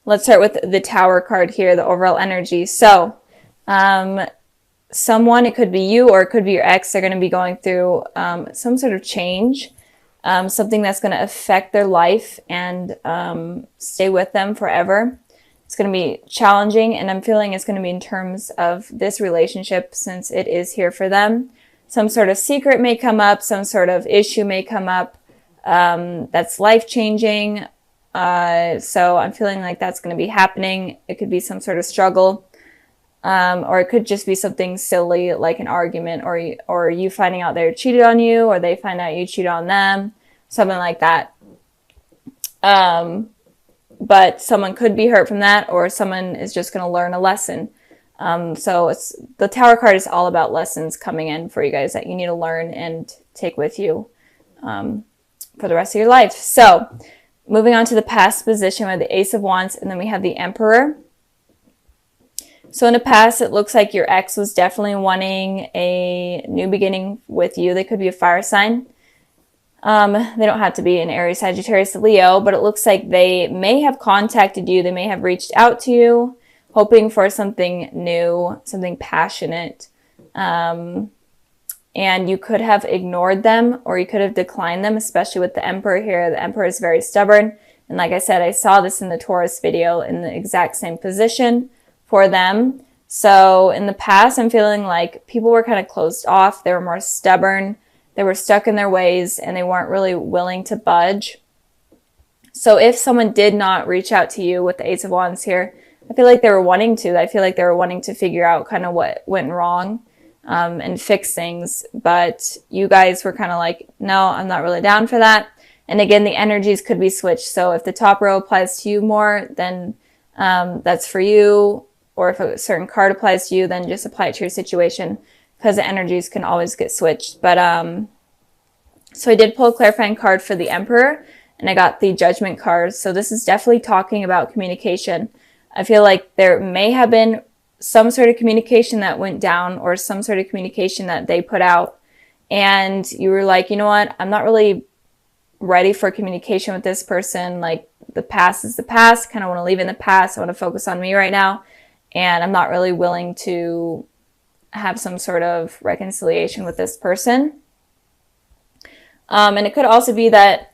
let's start with the Tower card here, the overall energy. So, someone, it could be you or it could be your ex, they're going to be going through some sort of change, something that's going to affect their life and stay with them forever. It's going to be challenging, and I'm feeling it's going to be in terms of this relationship since it is here for them. Some sort of secret may come up, some sort of issue may come up that's life-changing. So I'm feeling like that's going to be happening. It could be some sort of struggle. Or it could just be something silly like an argument, or you finding out they cheated on you, or they find out you cheated on them, something like that. But someone could be hurt from that, or someone is just going to learn a lesson. So the Tower card is all about lessons coming in for you guys that you need to learn and take with you for the rest of your life. So moving on to the past position, we have the Ace of Wands, and then we have the Emperor. So in the past, it looks like your ex was definitely wanting a new beginning with you. They could be a fire sign. They don't have to be an Aries, Sagittarius, Leo, but it looks like they may have contacted you. They may have reached out to you, hoping for something new, something passionate. And you could have ignored them, or you could have declined them, especially with the Emperor here. The Emperor is very stubborn. And like I said, I saw this in the Taurus video in the exact same position for them. So in the past, I'm feeling like people were kind of closed off. They were more stubborn. They were stuck in their ways, and they weren't really willing to budge. So if someone did not reach out to you with the Ace of Wands here, I feel like they were wanting to. I feel like they were wanting to figure out kind of what went wrong and fix things. But you guys were kind of like, no, I'm not really down for that. And again, the energies could be switched. So if the top row applies to you more, then that's for you. Or if a certain card applies to you, then just apply it to your situation, because the energies can always get switched. But so I did pull a clarifying card for the Emperor, and I got the Judgment card. So this is definitely talking about communication. I feel like there may have been some sort of communication that went down, or some sort of communication that they put out, and you were like, you know what, I'm not really ready for communication with this person. Like, the past is the past. Kind of want to leave it in the past. I want to focus on me right now. And I'm not really willing to have some sort of reconciliation with this person. And it could also be that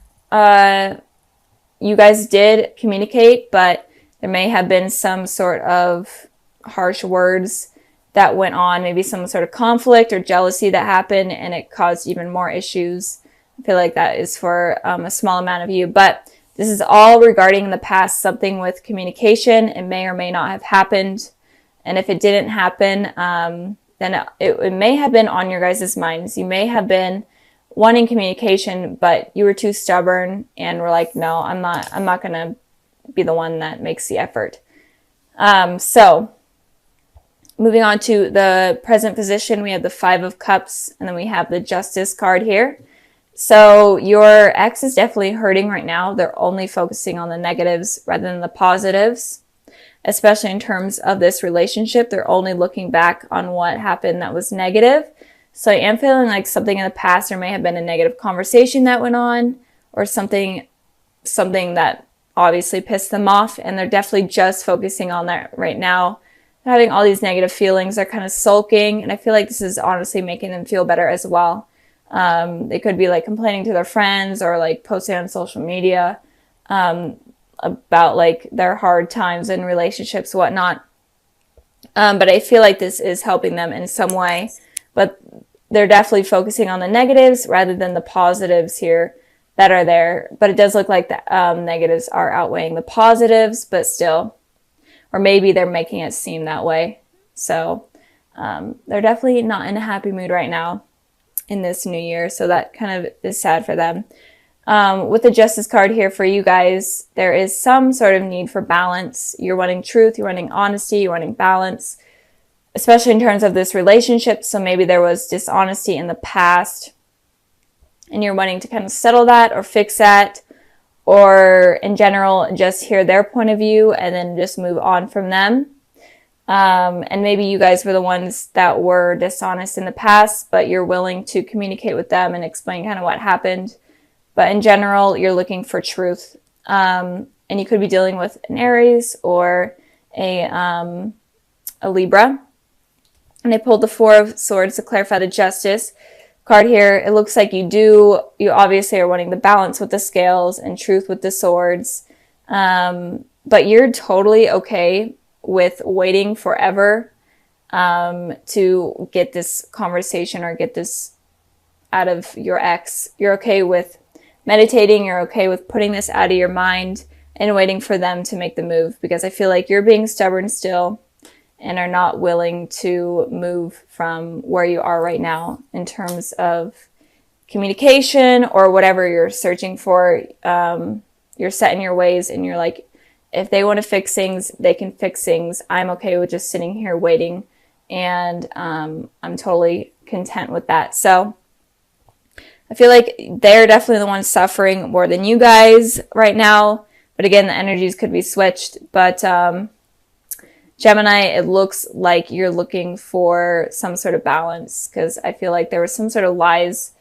you guys did communicate, but there may have been some sort of harsh words that went on, maybe some sort of conflict or jealousy that happened, and it caused even more issues. I feel like that is for a small amount of you, but this is all regarding the past, something with communication. It may or may not have happened. And if it didn't happen, then it may have been on your guys' minds. You may have been wanting communication, but you were too stubborn and were like, no, I'm not going to be the one that makes the effort. So moving on to the present position, we have the Five of Cups, and then we have the Justice card here. So your ex is definitely hurting right now. They're only focusing on the negatives rather than the positives, especially in terms of this relationship. They're only looking back on what happened that was negative. So I am feeling like something in the past, there may have been a negative conversation that went on, or something that obviously pissed them off, and they're definitely just focusing on that right now. They're having all these negative feelings. They're kind of sulking, and I feel like this is honestly making them feel better as well. They could be like complaining to their friends, or like posting on social media about like their hard times in relationships, whatnot. But I feel like this is helping them in some way, but they're definitely focusing on the negatives rather than the positives here that are there. But it does look like the negatives are outweighing the positives, but still, or maybe they're making it seem that way. So they're definitely not in a happy mood right now in this new year. So that kind of is sad for them. With the Justice card here for you guys, there is some sort of need for balance. You're wanting truth, you're wanting honesty, you're wanting balance, especially in terms of this relationship. So maybe there was dishonesty in the past, and you're wanting to kind of settle that or fix that, or in general, just hear their point of view and then just move on from them. And maybe you guys were the ones that were dishonest in the past, but you're willing to communicate with them and explain kind of what happened. But in general, you're looking for truth. and you could be dealing with an Aries or a Libra. And I pulled the Four of Swords to clarify the Justice card here. It looks like you obviously are wanting the balance with the scales and truth with the swords. But you're totally okay with waiting forever to get this conversation or get this out of your ex. You're okay with meditating. You're okay with putting this out of your mind and waiting for them to make the move, because I feel like you're being stubborn still and are not willing to move from where you are right now in terms of communication or whatever you're searching for. You're set in your ways and you're like, if they want to fix things, they can fix things. I'm okay with just sitting here waiting, and I'm totally content with that. So I feel like they're definitely the ones suffering more than you guys right now. But again, the energies could be switched. But Gemini, it looks like you're looking for some sort of balance, because I feel like there was some sort of lies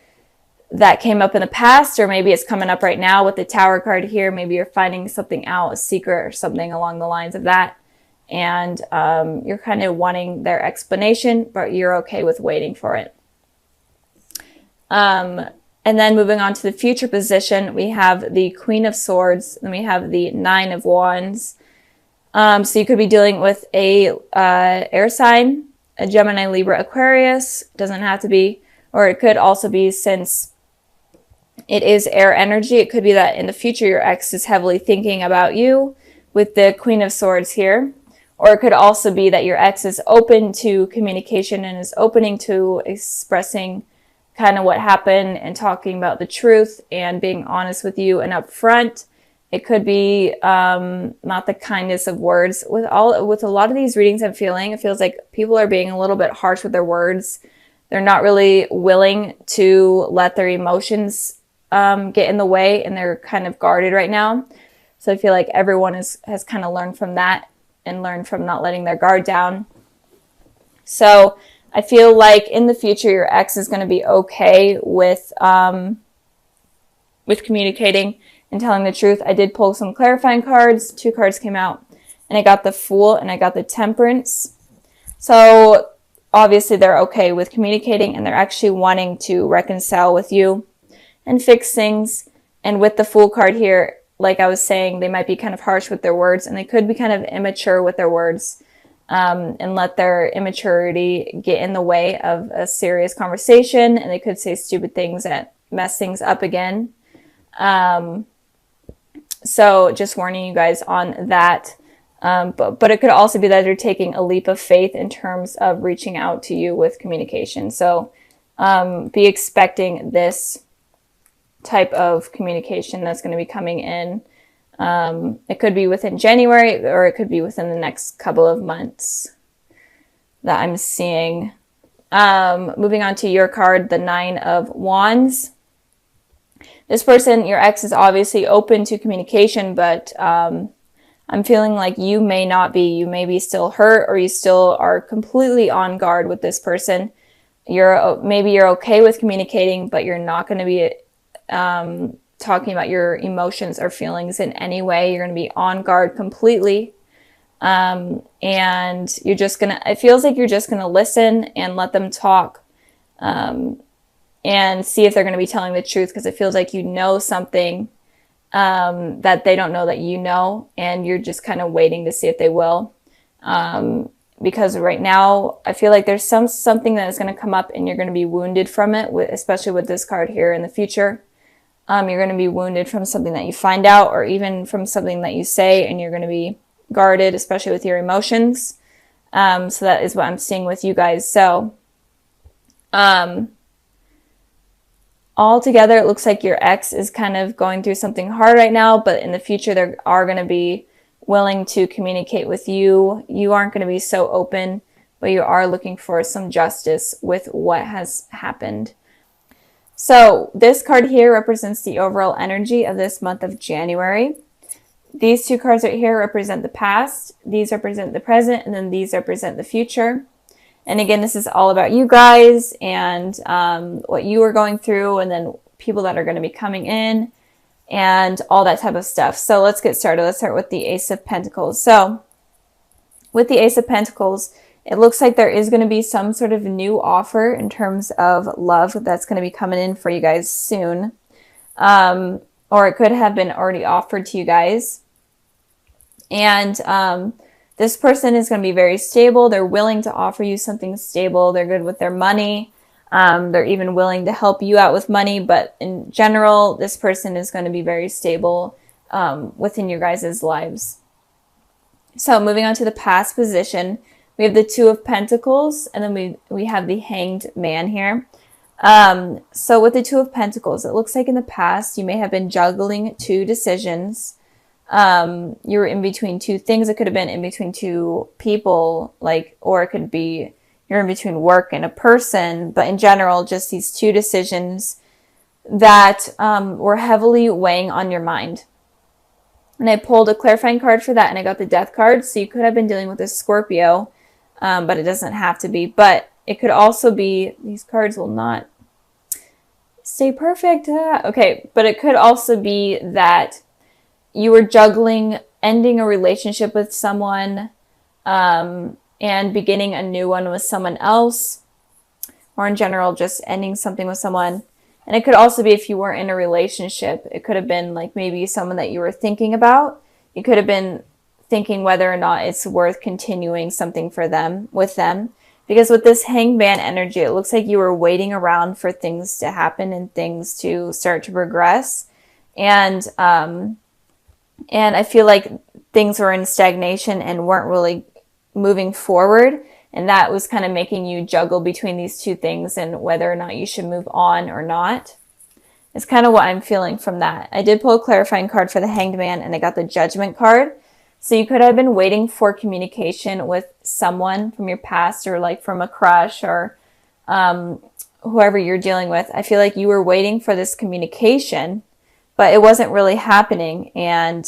that came up in the past, or maybe it's coming up right now with the Tower card here. Maybe you're finding something out, a secret or something along the lines of that. And you're kind of wanting their explanation, but you're okay with waiting for it. And then moving on to the future position, we have the Queen of Swords, and we have the Nine of Wands. So you could be dealing with a air sign, a Gemini, Libra, Aquarius. Doesn't have to be, or it could also be, since it is air energy, it could be that in the future your ex is heavily thinking about you with the Queen of Swords here. Or it could also be that your ex is open to communication and is opening to expressing kind of what happened and talking about the truth and being honest with you and upfront. It could be not the kindness of words. With a lot of these readings I'm feeling, it feels like people are being a little bit harsh with their words. They're not really willing to let their emotions get in the way, and they're kind of guarded right now. So I feel like everyone has kind of learned from that and learned from not letting their guard down. So I feel like in the future, your ex is going to be okay with communicating and telling the truth. I did pull some clarifying cards. 2 cards came out, and I got the Fool and I got the Temperance. So obviously they're okay with communicating, and they're actually wanting to reconcile with you and fix things. And with the Fool card here, like I was saying, they might be kind of harsh with their words, and they could be kind of immature with their words. And let their immaturity get in the way of a serious conversation, and they could say stupid things that mess things up again. So just warning you guys on that. But it could also be that they're taking a leap of faith in terms of reaching out to you with communication. So be expecting this type of communication that's going to be coming in. It could be within January, or it could be within the next couple of months that I'm seeing. Moving on to your card, the Nine of Wands. This person, your ex, is obviously open to communication, but I'm feeling like you may not be. You may be still hurt, or you still are completely on guard with this person. Maybe you're okay with communicating, but you're not going to be talking about your emotions or feelings in any way. You're going to be on guard completely. And you're just going to, it feels like you're just going to listen and let them talk, and see if they're going to be telling the truth, because it feels like you know something that they don't know that you know, and you're just kind of waiting to see if they will. Because right now, I feel like there's something that is going to come up, and you're going to be wounded from it, especially with this card here in the future. You're going to be wounded from something that you find out, or even from something that you say, and you're going to be guarded, especially with your emotions. So that is what I'm seeing with you guys. So all together, it looks like your ex is kind of going through something hard right now, but in the future, they are going to be willing to communicate with you. You aren't going to be so open, but you are looking for some justice with what has happened. So this card here represents the overall energy of this month of January. These 2 cards right here represent the past. These represent the present, and then these represent the future. And again, this is all about you guys and what you are going through, and then people that are going to be coming in. and all that type of stuff. So let's get started. Let's start with the Ace of Pentacles. So with the Ace of Pentacles, it looks like there is going to be some sort of new offer in terms of love that's going to be coming in for you guys soon. Or it could have been already offered to you guys. And this person is going to be very stable. They're willing to offer you something stable. They're good with their money. They're even willing to help you out with money. But in general, this person is going to be very stable within your guys' lives. So moving on to the past position, we have the Two of Pentacles, and then we have the Hanged Man here. So with the Two of Pentacles, it looks like in the past, you may have been juggling two decisions. You were in between two things. It could have been in between two people, or it could be you're in between work and a person, but in general, just these two decisions that were heavily weighing on your mind. And I pulled a clarifying card for that, and I got the Death card. So you could have been dealing with a Scorpio, but it doesn't have to be. But it could also be, these cards will not stay perfect. Okay, but it could also be that you were juggling ending a relationship with someone and beginning a new one with someone else, or in general, just ending something with someone. And it could also be if you weren't in a relationship, it could have been like maybe someone that you were thinking about. You could have been thinking whether or not it's worth continuing something with them. Because with this Hanged Man energy, it looks like you were waiting around for things to happen and things to start to progress. And I feel like things were in stagnation and weren't really moving forward. And that was kind of making you juggle between these two things and whether or not you should move on or not. It's kind of what I'm feeling from that. I did pull a clarifying card for the Hanged Man, and I got the Judgment card. So you could have been waiting for communication with someone from your past, or like from a crush, or whoever you're dealing with. I feel like you were waiting for this communication, but it wasn't really happening. And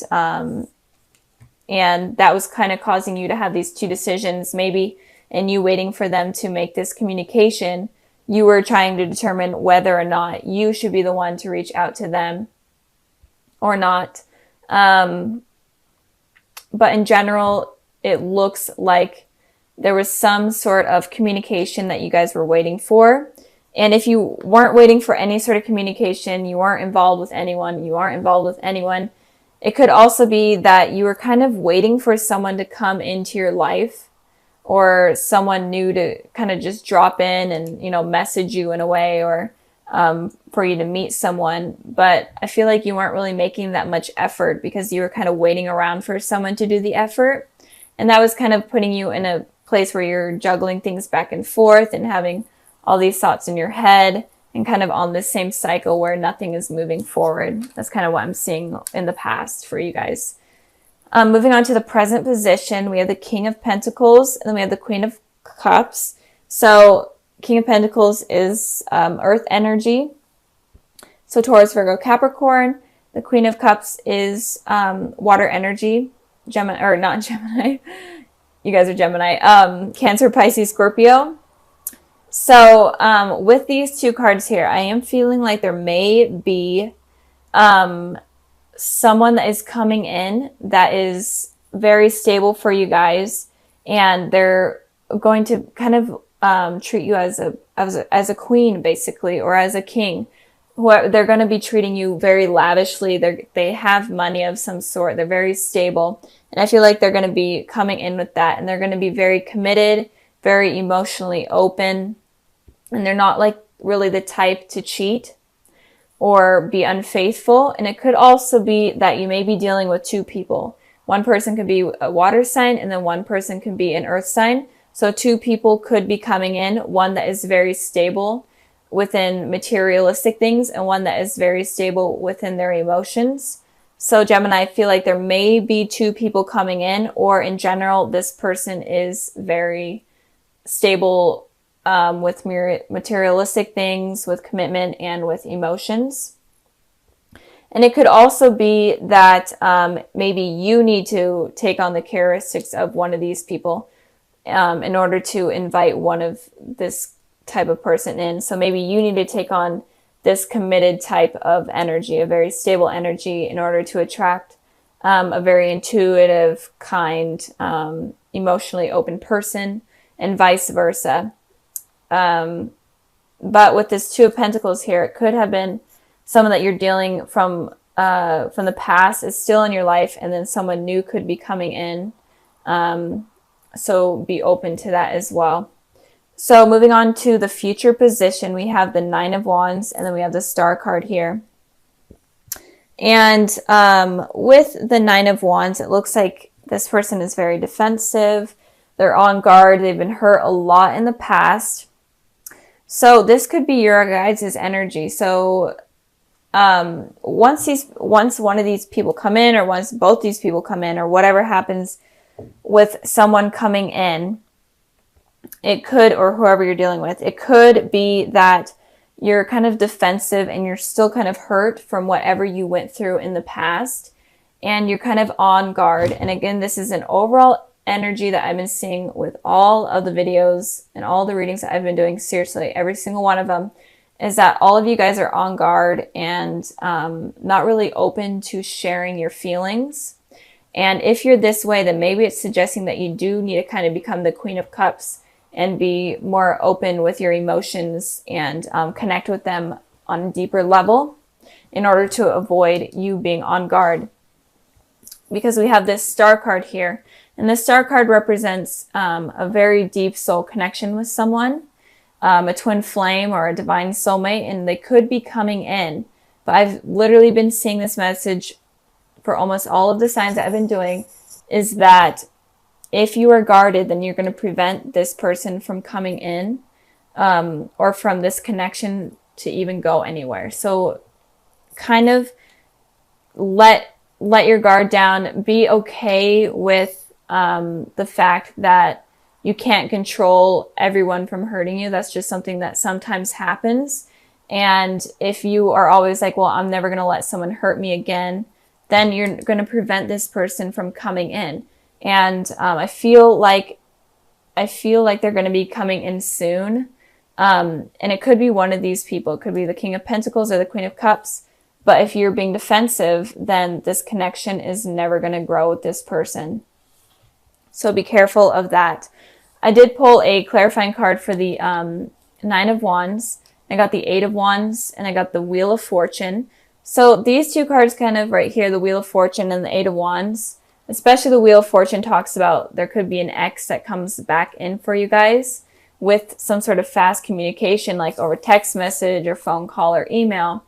that was kind of causing you to have these two decisions, maybe, and you waiting for them to make this communication. You were trying to determine whether or not you should be the one to reach out to them or not. But in general, it looks like there was some sort of communication that you guys were waiting for. And if you weren't waiting for any sort of communication, you weren't involved with anyone, it could also be that you were kind of waiting for someone to come into your life, or someone new to kind of just drop in and, message you in a way, or for you to meet someone. But I feel like you weren't really making that much effort because you were kind of waiting around for someone to do the effort. And that was kind of putting you in a place where you're juggling things back and forth and having all these thoughts in your head and kind of on this same cycle where nothing is moving forward. That's kind of what I'm seeing in the past for you guys. Moving on to the present position, we have the King of Pentacles, and then we have the Queen of Cups. So King of Pentacles is earth energy. So Taurus, Virgo, Capricorn. The Queen of Cups is water energy. Gemini, or not Gemini. You guys are Gemini. Cancer, Pisces, Scorpio. So with these two cards here, I am feeling like there may be someone that is coming in that is very stable for you guys, and they're going to kind of treat you as a queen, basically, or as a king. They're going to be treating you very lavishly. They have money of some sort. They're very stable, and I feel like they're going to be coming in with that, and they're going to be very committed, very emotionally open, and they're not like really the type to cheat or be unfaithful. And it could also be that you may be dealing with two people. One person could be a water sign, and then one person could be an earth sign. So two people could be coming in, one that is very stable within materialistic things and one that is very stable within their emotions. So Gemini, I feel like there may be two people coming in, or in general, this person is very stable with materialistic things, with commitment, and with emotions. And it could also be that maybe you need to take on the characteristics of one of these people in order to invite one of this type of person in. So maybe you need to take on this committed type of energy, a very stable energy, in order to attract a very intuitive, kind, emotionally open person, and vice versa. But with this Two of Pentacles here, it could have been someone that you're dealing from the past is still in your life, and then someone new could be coming in. So be open to that as well. So moving on to the future position, we have the Nine of Wands, and then we have the Star card here. And with the Nine of Wands, it looks like this person is very defensive. They're on guard. They've been hurt a lot in the past. So this could be your guys' energy. So once one of these people come in, or once both these people come in, or whatever happens with someone coming in, it could, or whoever you're dealing with, it could be that you're kind of defensive and you're still kind of hurt from whatever you went through in the past, and you're kind of on guard. And again, this is an overall energy that I've been seeing with all of the videos and all the readings that I've been doing. Seriously, every single one of them is that all of you guys are on guard and not really open to sharing your feelings. And if you're this way, then maybe it's suggesting that you do need to kind of become the Queen of Cups and be more open with your emotions and connect with them on a deeper level in order to avoid you being on guard. Because we have this Star card here, and the Star card represents a very deep soul connection with someone, a twin flame or a divine soulmate, and they could be coming in. But I've literally been seeing this message for almost all of the signs that I've been doing, is that if you are guarded, then you're going to prevent this person from coming in, or from this connection to even go anywhere. So kind of let your guard down. Be okay with the fact that you can't control everyone from hurting you. That's just something that sometimes happens. And if you are always like, well, I'm never going to let someone hurt me again, then you're going to prevent this person from coming in. And I feel like they're going to be coming in soon. And it could be one of these people. It could be the King of Pentacles or the Queen of Cups. But if you're being defensive, then this connection is never going to grow with this person. So be careful of that. I did pull a clarifying card for the Nine of Wands. I got the Eight of Wands, and I got the Wheel of Fortune. So these two cards kind of right here, the Wheel of Fortune and the Eight of Wands, especially the Wheel of Fortune talks about there could be an ex that comes back in for you guys with some sort of fast communication, like over text message or phone call or email.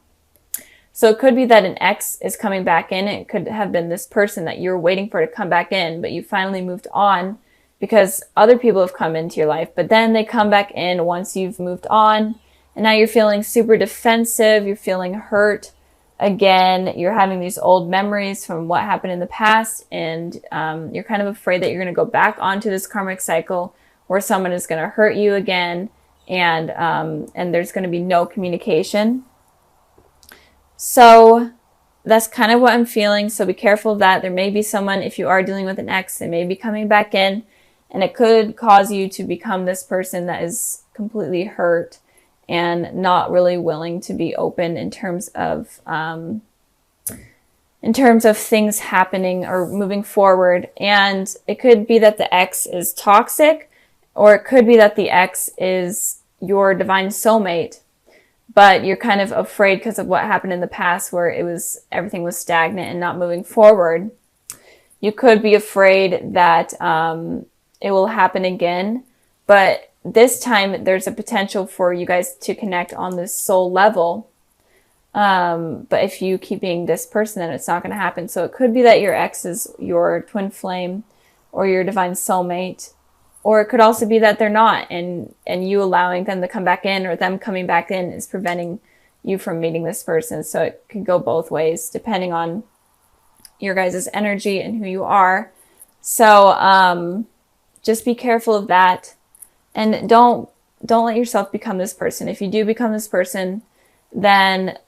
So it could be that an ex is coming back in. It could have been this person that you were waiting for to come back in, but you finally moved on because other people have come into your life. But then they come back in once you've moved on, and now you're feeling super defensive. You're feeling hurt. Again, you're having these old memories from what happened in the past, and you're kind of afraid that you're going to go back onto this karmic cycle where someone is going to hurt you again, and there's going to be no communication. So that's kind of what I'm feeling. So be careful of that. There may be someone, if you are dealing with an ex, they may be coming back in, and it could cause you to become this person that is completely hurt and not really willing to be open in terms of things happening or moving forward. And it could be that the ex is toxic, or it could be that the ex is your divine soulmate, but you're kind of afraid because of what happened in the past where everything was stagnant and not moving forward. You could be afraid that it will happen again, but this time there's a potential for you guys to connect on this soul level. But if you keep being this person, then it's not going to happen. So it could be that your ex is your twin flame or your divine soulmate, or it could also be that they're not, and you allowing them to come back in, or them coming back in is preventing you from meeting this person. So it could go both ways depending on your guys' energy and who you are. So just be careful of that. And don't let yourself become this person. If you do become this person, then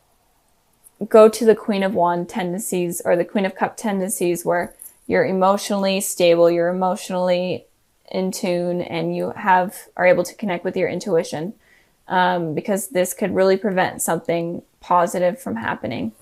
go to the Queen of Wand tendencies or the Queen of Cup tendencies, where you're emotionally stable, you're emotionally in tune, and you are able to connect with your intuition. because this could really prevent something positive from happening.